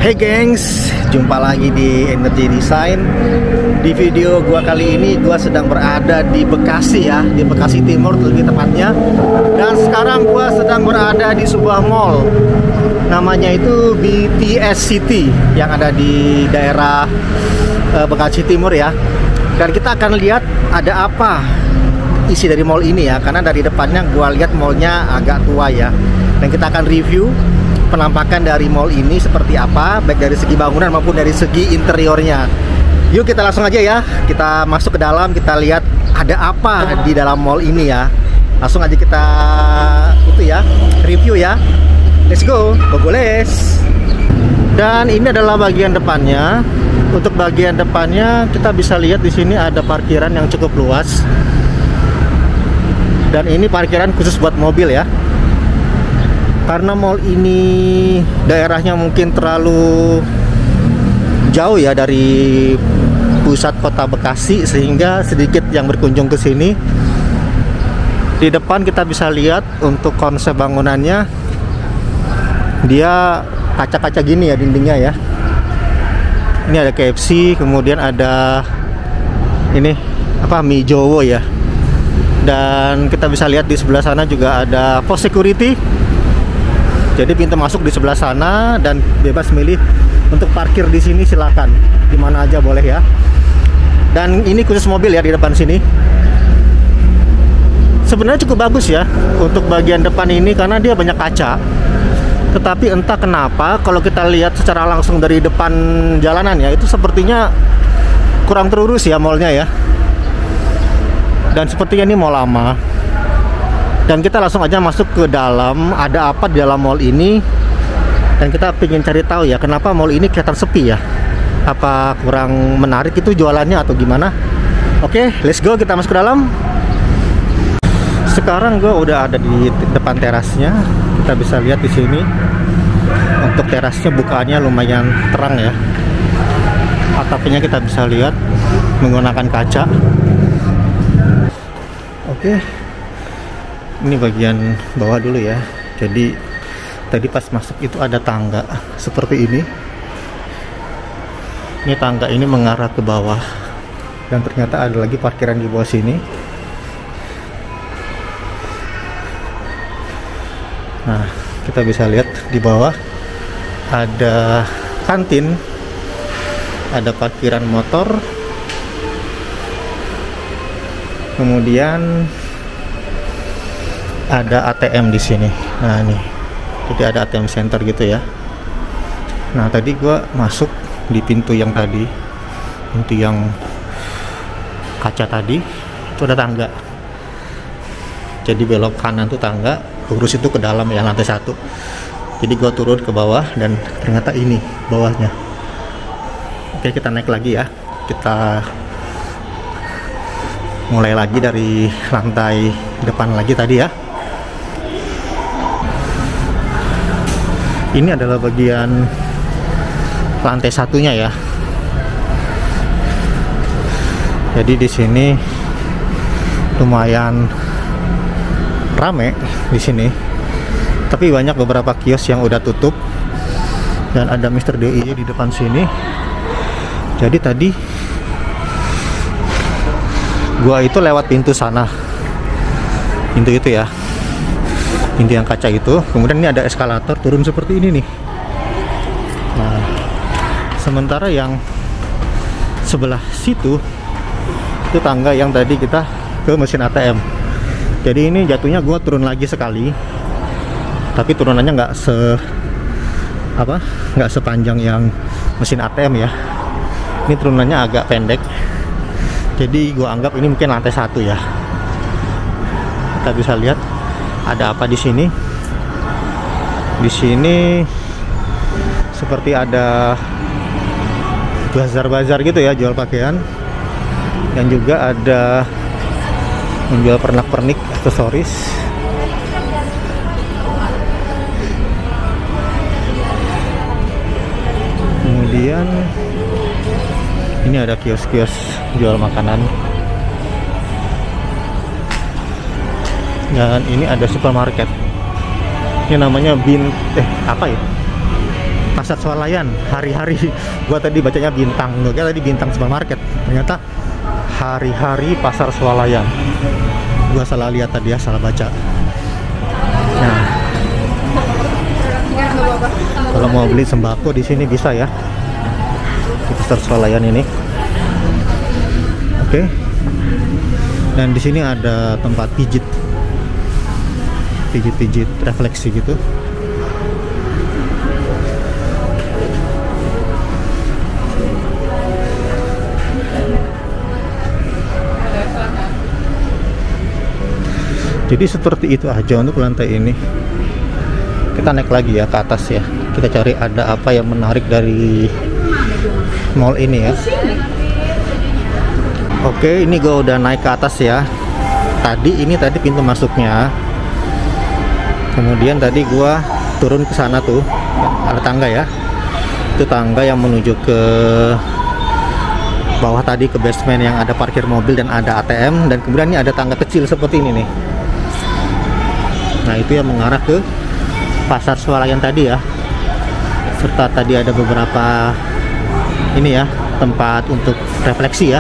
Hey gengs, jumpa lagi di Energy Design. Di video gua kali ini gua sedang berada di Bekasi ya, di Bekasi Timur lebih tepatnya. Dan sekarang gua sedang berada di sebuah mall. Namanya itu BTS City yang ada di daerah Bekasi Timur ya. Dan kita akan lihat ada apa isi dari mall ini ya, karena dari depannya gua lihat mallnya agak tua ya. Dan kita akan review penampakan dari mall ini seperti apa, baik dari segi bangunan maupun dari segi interiornya. Yuk kita langsung aja ya, kita masuk ke dalam, kita lihat ada apa di dalam mall ini ya. Langsung aja kita review ya. Let's go, bogoles. Dan ini adalah bagian depannya. Untuk bagian depannya kita bisa lihat di sini ada parkiran yang cukup luas. Dan ini parkiran khusus buat mobil ya. Karena mall ini daerahnya mungkin terlalu jauh ya dari pusat kota Bekasi, sehingga sedikit yang berkunjung ke sini. Di depan kita bisa lihat untuk konsep bangunannya, dia kaca-kaca gini ya dindingnya ya. Ini ada KFC, kemudian ada ini apa, mie Jowo ya. Dan kita bisa lihat di sebelah sana juga ada pos security. Jadi pintu masuk di sebelah sana dan bebas milih untuk parkir di sini, silakan di mana aja boleh ya. Dan ini khusus mobil ya di depan sini. Sebenarnya cukup bagus ya untuk bagian depan ini karena dia banyak kaca. Tetapi entah kenapa kalau kita lihat secara langsung dari depan jalanan ya, itu sepertinya kurang terurus ya mallnya ya. Dan sepertinya ini mall lama. Dan kita langsung aja masuk ke dalam, ada apa di dalam mall ini. Dan kita ingin cari tahu ya, kenapa mall ini kelihatan sepi ya. Apa kurang menarik itu jualannya atau gimana? Oke, let's go, kita masuk ke dalam. Sekarang gue udah ada di depan terasnya. Kita bisa lihat di sini. Untuk terasnya bukaannya lumayan terang ya. Atapnya kita bisa lihat menggunakan kaca. Oke. Ini bagian bawah dulu ya. Jadi tadi pas masuk itu ada tangga seperti ini. Ini tangga ini mengarah ke bawah. Dan ternyata ada lagi parkiran di bawah sini. Nah, kita bisa lihat di bawah ada kantin, ada parkiran motor, kemudian ada ATM di sini. Nah ini, jadi ada ATM center gitu ya. Nah tadi gua masuk di pintu yang tadi, pintu yang kaca tadi, itu ada tangga. Jadi belok kanan tuh tangga, lurus itu ke dalam ya, lantai 1. Jadi gua turun ke bawah dan ternyata ini bawahnya. Oke, kita naik lagi ya. Kita mulai lagi dari lantai depan lagi tadi ya. Ini adalah bagian lantai 1-nya ya. Jadi di sini lumayan rame di sini. Tapi banyak beberapa kios yang udah tutup. Dan ada Mr. DIY di depan sini. Jadi tadi gua itu lewat pintu sana. Pintu itu ya. Pintu yang kaca itu, kemudian ini ada eskalator turun seperti ini nih. Nah, sementara yang sebelah situ itu tangga yang tadi kita ke mesin ATM. Jadi ini jatuhnya gua turun lagi sekali, tapi turunannya nggak sepanjang yang mesin ATM ya. Ini turunannya agak pendek. Jadi gua anggap ini mungkin lantai 1 ya. Kita bisa lihat ada apa di sini. Di sini seperti ada bazar-bazar gitu ya, jual pakaian. Dan juga ada menjual pernak-pernik, aksesoris. Kemudian ini ada kios-kios jual makanan. Dan ini ada supermarket. Ini namanya Pasar Swalayan hari-hari. Gua tadi bacanya Bintang, gua kira tadi Bintang Supermarket, ternyata hari-hari Pasar Swalayan. Gua salah lihat tadi ya, salah baca. Nah, kalau mau beli sembako di sini bisa ya, di Pasar Swalayan ini. Oke. Dan di sini ada tempat pijit refleksi gitu. Jadi seperti itu aja untuk lantai ini. Kita naik lagi ya ke atas ya. Kita cari ada apa yang menarik dari mall ini ya. Oke, ini gue udah naik ke atas ya. Ini tadi pintu masuknya. Kemudian tadi gue turun ke sana tuh, ada tangga ya. Itu tangga yang menuju ke bawah tadi, ke basement yang ada parkir mobil dan ada ATM. Dan kemudian ini ada tangga kecil seperti ini nih. Nah, itu yang mengarah ke Pasar Swalayan tadi ya. Serta tadi ada beberapa ini ya, tempat untuk refleksi ya.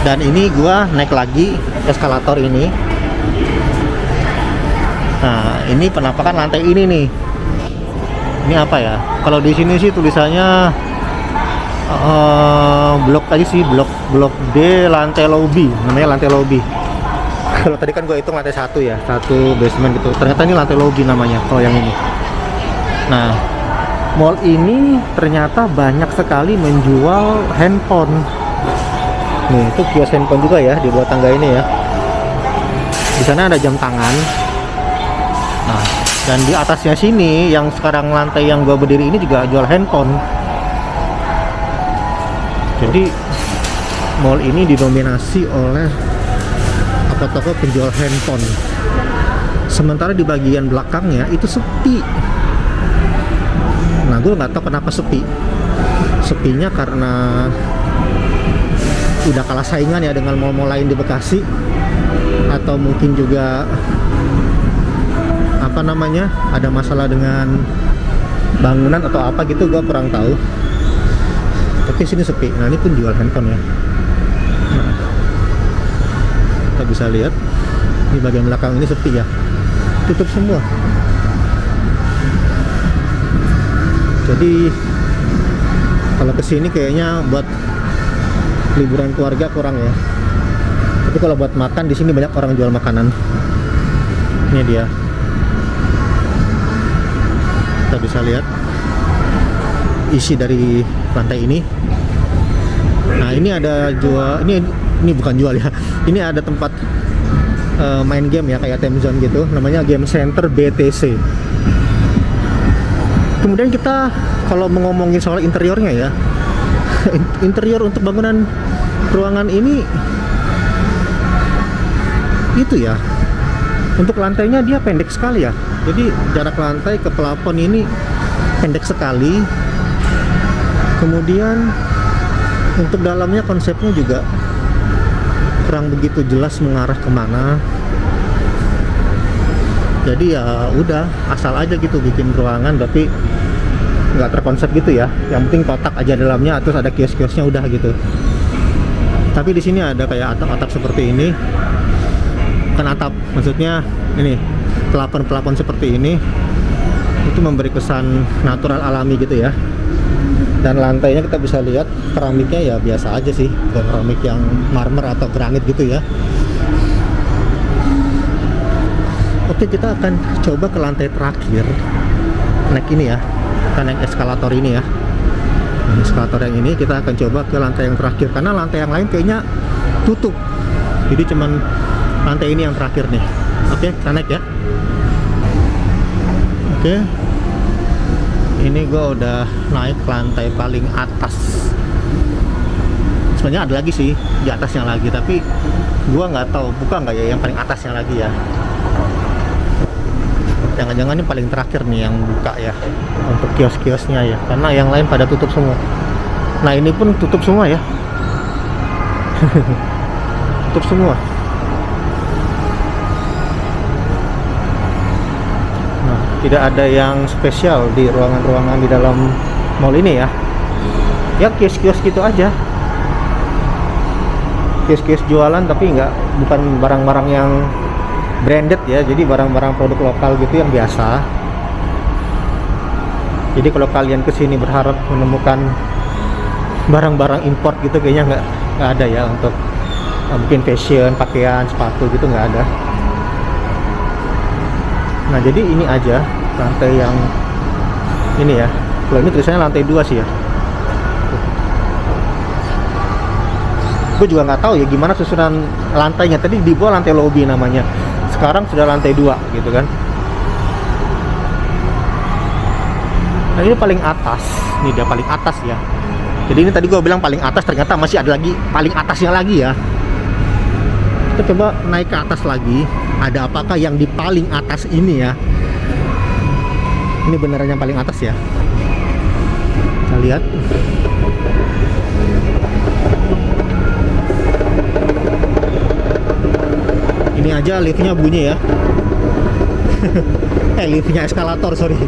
Dan ini gua naik lagi eskalator ini. Nah, ini penampakan lantai ini nih. Ini apa ya? Kalau di sini sih tulisannya blok aja sih, blok D lantai lobby, namanya lantai lobby. Kalau tadi kan gue hitung lantai 1 ya, 1 basement gitu. Ternyata ini lantai lobby namanya kalau yang ini. Nah, mall ini ternyata banyak sekali menjual handphone. Nih, itu kios handphone juga ya di bawah tangga ini ya. Di sana ada jam tangan. Nah, dan di atasnya sini yang sekarang lantai yang gue berdiri ini juga jual handphone. Jadi mall ini didominasi oleh toko penjual handphone. Sementara di bagian belakangnya itu sepi. Nah, gue nggak tahu kenapa sepi. Sepinya karena udah kalah saingan ya dengan mall-mall lain di Bekasi, atau mungkin juga apa namanya, ada masalah dengan bangunan atau apa gitu, gue kurang tahu. Tapi sini sepi. Nah, ini pun jual handphone ya. Kita bisa lihat di bagian belakang ini sepi ya, tutup semua. Jadi kalau kesini kayaknya buat liburan keluarga kurang ya. Tapi kalau buat makan di sini banyak orang jual makanan. Ini dia. Kita bisa lihat isi dari lantai ini. Nah, ini ada jual, ini bukan jual ya. Ini ada tempat main game ya, kayak Time Zone gitu. Namanya Game Center BTC. Kemudian kita kalau ngomongin soal interiornya ya, interior untuk bangunan ruangan ini itu ya, untuk lantainya dia pendek sekali ya. Jadi jarak lantai ke plafon ini pendek sekali. Kemudian untuk dalamnya konsepnya juga kurang begitu jelas mengarah kemana. Jadi ya udah asal aja gitu bikin ruangan, tapi nggak terkonsep gitu ya. Yang penting kotak aja dalamnya, terus ada kios-kiosnya udah gitu. Tapi di sini ada kayak atap-atap seperti ini. Bukan atap, maksudnya ini pelapon-pelapon seperti ini. Itu memberi kesan natural alami gitu ya. Dan lantainya kita bisa lihat keramiknya ya biasa aja sih, bukan keramik yang marmer atau granit gitu ya. Oke, kita akan coba ke lantai terakhir, naik ini ya, kita naik eskalator ini ya. Eskalator yang ini kita akan coba ke lantai yang terakhir, karena lantai yang lain kayaknya tutup. Jadi cuman lantai ini yang terakhir nih. Oke, kita naik ya. Oke, ini gue udah naik ke lantai paling atas. Sebenarnya ada lagi sih di atasnya lagi, tapi gue nggak tahu buka nggak ya yang paling atasnya lagi ya. Jangan-jangan ini paling terakhir nih yang buka ya untuk kios-kiosnya ya, karena yang lain pada tutup semua. Nah, ini pun tutup semua ya. Tutup semua. Nah, Tidak ada yang spesial di ruangan-ruangan di dalam mall ini ya. Ya kios-kios gitu aja. Kios-kios jualan tapi bukan barang-barang yang branded ya. Jadi barang-barang produk lokal gitu yang biasa. Jadi kalau kalian kesini berharap menemukan barang-barang import gitu, kayaknya nggak ada ya. Untuk mungkin fashion, pakaian, sepatu gitu nggak ada. Nah jadi ini aja lantai yang ini ya. Kalau ini tulisannya lantai 2 sih ya. Gue juga nggak tahu ya gimana susunan lantainya. Tadi di bawah lantai lobby namanya, sekarang sudah lantai 2 gitu kan. Nah ini paling atas, ini dia paling atas ya. Jadi ini tadi gue bilang paling atas, ternyata masih ada lagi paling atasnya lagi ya. Kita coba naik ke atas lagi. Ada apakah yang di paling atas ini ya? Ini beneran yang paling atas ya. Kita lihat. Ini aja liftnya bunyi ya. Liftnya eskalator, sorry.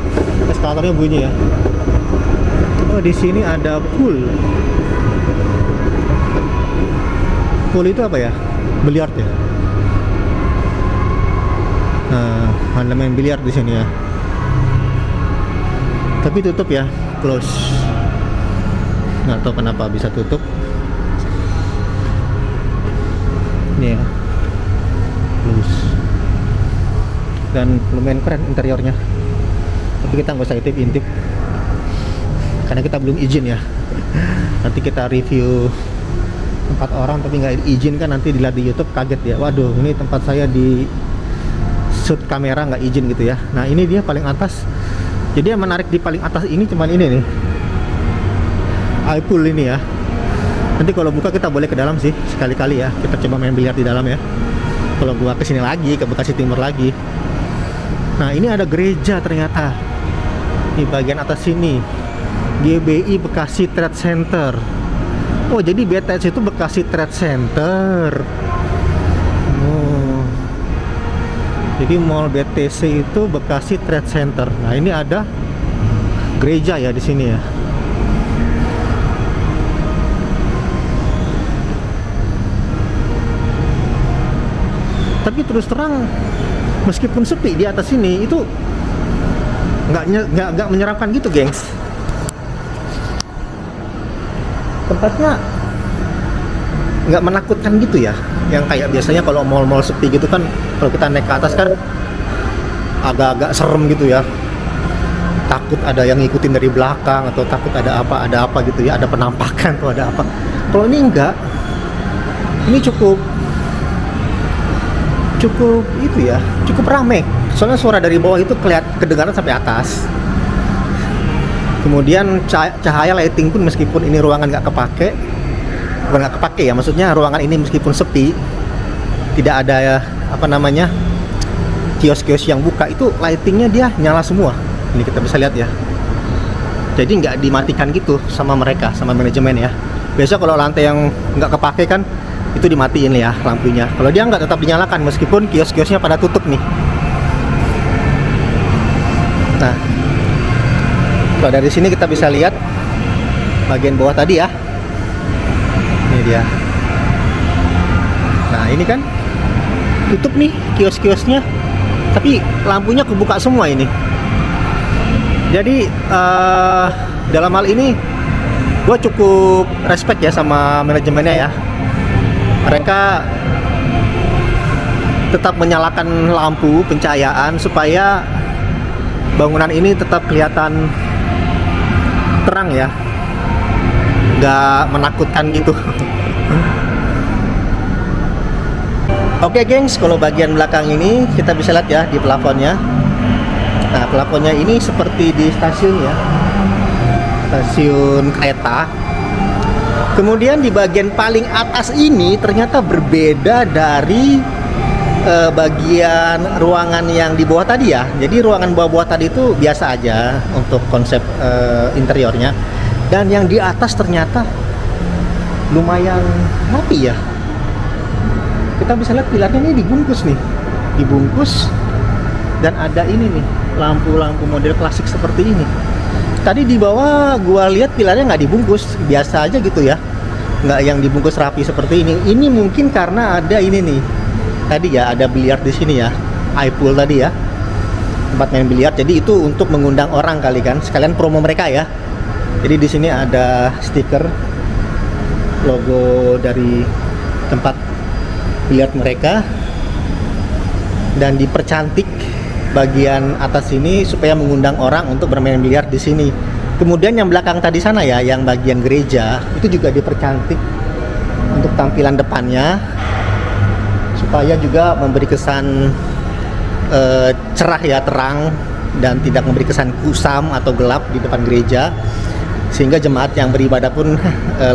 Eskalatornya bunyi ya. Oh, di sini ada pool. Pool itu apa ya? Biliar ya. Nah, ada main biliar di sini ya. Tapi tutup ya, close. Nggak tahu kenapa bisa tutup. Ini ya, close. Dan lumayan keren interiornya. Tapi kita nggak usah intip-intip karena kita belum izin ya. Nanti kita review tempat orang tapi nggak izin kan, nanti dilihat di YouTube kaget ya. Waduh, ini tempat saya di shoot kamera nggak izin gitu ya. Nah ini dia paling atas. Jadi yang menarik di paling atas ini cuman ini nih, iPool ini ya. Nanti kalau buka kita boleh ke dalam sih sekali-kali ya. Kita coba main biliar di dalam ya. Kalau gua kesini lagi, ke Bekasi Timur lagi. Nah ini ada gereja ternyata di bagian atas sini, GBI Bekasi Trade Center. Oh jadi BTS itu Bekasi Trade Center. Oh, jadi mall BTC itu Bekasi Trade Center. Nah ini ada gereja ya di sini ya. Tapi terus terang, meskipun sepi di atas sini itu nggak menyeramkan gitu, gengs. Tempatnya nggak menakutkan gitu ya. Yang kayak biasanya kalau mall-mall sepi gitu kan, kalau kita naik ke atas kan agak-agak serem gitu ya. Takut ada yang ngikutin dari belakang, atau takut ada apa gitu ya, ada penampakan atau ada apa. Kalau ini enggak. Ini cukup itu ya, cukup rame. Soalnya suara dari bawah itu kedengaran sampai atas. Kemudian cahaya lighting pun, meskipun ini ruangan nggak kepake ya, maksudnya ruangan ini meskipun sepi, tidak ada kios-kios yang buka, itu lightingnya dia nyala semua. Ini kita bisa lihat ya. Jadi nggak dimatikan gitu sama mereka, sama manajemen ya. Biasa kalau lantai yang nggak kepake kan itu dimatiin ya lampunya. Kalau dia nggak, tetap dinyalakan meskipun kios-kiosnya pada tutup nih. Nah, kalau dari sini kita bisa lihat bagian bawah tadi ya. Ini dia. Nah ini kan tutup nih kios-kiosnya, tapi lampunya kebuka semua ini. Jadi dalam hal ini gue cukup respect ya sama manajemennya ya. Mereka tetap menyalakan lampu pencahayaan supaya bangunan ini tetap kelihatan terang ya, nggak menakutkan gitu. Oke gengs, kalau bagian belakang ini kita bisa lihat ya di plafonnya. Nah plafonnya ini seperti di stasiun ya, stasiun kereta. Kemudian di bagian paling atas ini ternyata berbeda dari bagian ruangan yang di bawah tadi ya. Jadi ruangan bawah tadi itu biasa aja untuk konsep interiornya. Dan yang di atas ternyata lumayan rapi ya. Kita bisa lihat pilarnya ini dibungkus nih. Dibungkus Dan ada ini nih, lampu-lampu model klasik seperti ini. Tadi di bawah gua lihat pilarnya nggak dibungkus, biasa aja gitu ya, nggak yang dibungkus rapi seperti ini. Ini mungkin karena ada ini nih, tadi ya ada biliar di sini ya, iPool tadi ya, tempat main biliar. Jadi itu untuk mengundang orang kali kan, sekalian promo mereka ya. Jadi di sini ada stiker logo dari tempat biliar mereka, dan dipercantik bagian atas ini supaya mengundang orang untuk bermain biliar di sini. Kemudian yang belakang tadi sana ya, yang bagian gereja itu juga dipercantik untuk tampilan depannya supaya juga memberi kesan cerah ya, terang, dan tidak memberi kesan kusam atau gelap di depan gereja, sehingga jemaat yang beribadah pun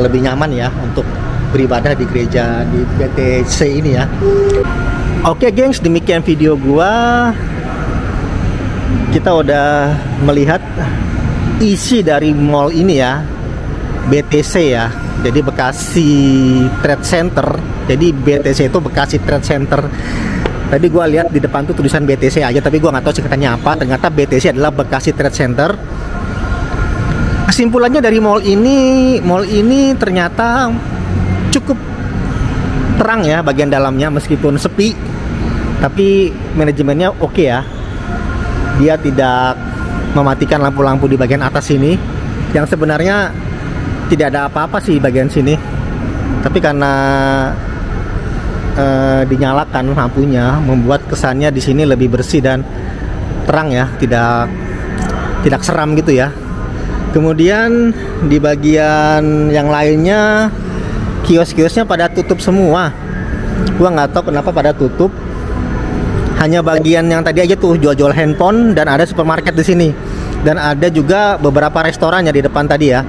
lebih nyaman ya untuk beribadah di gereja di BTC ini ya. Oke gengs, demikian video gua. Kita udah melihat isi dari mall ini ya, BTC ya. Jadi Bekasi Trade Center. Jadi BTC itu Bekasi Trade Center. Tadi gua lihat di depan tuh tulisan BTC aja, tapi gua nggak tahu singkatannya apa. Ternyata BTC adalah Bekasi Trade Center. Kesimpulannya dari mall ini ternyata cukup terang ya bagian dalamnya, meskipun sepi, tapi manajemennya oke ya. Dia tidak mematikan lampu-lampu di bagian atas sini, yang sebenarnya tidak ada apa-apa sih bagian sini, tapi karena dinyalakan lampunya membuat kesannya di sini lebih bersih dan terang ya, tidak seram gitu ya. Kemudian di bagian yang lainnya kios-kiosnya pada tutup semua. Gua nggak tahu kenapa pada tutup. Hanya bagian yang tadi aja tuh jual-jual handphone, dan ada supermarket di sini, dan ada juga beberapa restorannya di depan tadi ya.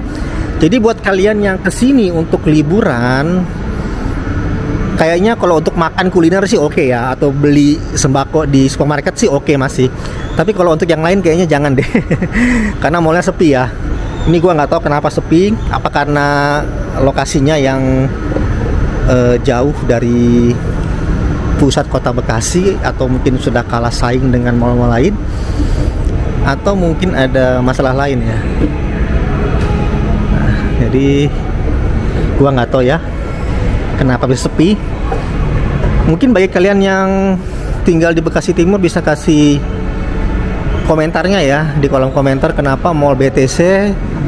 Jadi buat kalian yang kesini untuk liburan, kayaknya kalau untuk makan kuliner sih oke ya, atau beli sembako di supermarket sih oke masih. Tapi kalau untuk yang lain kayaknya jangan deh, karena mallnya sepi ya. Ini gua nggak tahu kenapa sepi, apa karena lokasinya yang jauh dari pusat kota Bekasi, atau mungkin sudah kalah saing dengan mall-mall lain, atau mungkin ada masalah lain ya. Nah, jadi gua nggak tahu ya kenapa bisa sepi. Mungkin bagi kalian yang tinggal di Bekasi Timur bisa kasih komentarnya ya di kolom komentar, kenapa mall BTC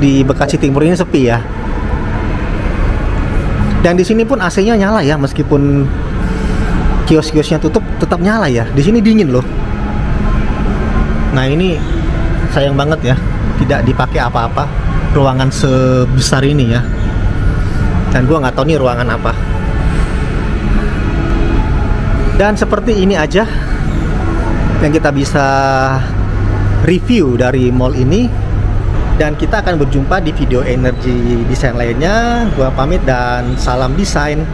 di Bekasi Timur ini sepi ya. Dan di sini pun AC-nya nyala ya, meskipun kios-kiosnya tutup tetap nyala ya. Di sini dingin loh. Nah ini sayang banget ya, tidak dipakai apa-apa ruangan sebesar ini ya. Dan gua nggak tahu nih ruangan apa. Dan seperti ini aja yang kita bisa review dari mall ini. Dan kita akan berjumpa di video energi desain lainnya. Gua pamit dan salam desain.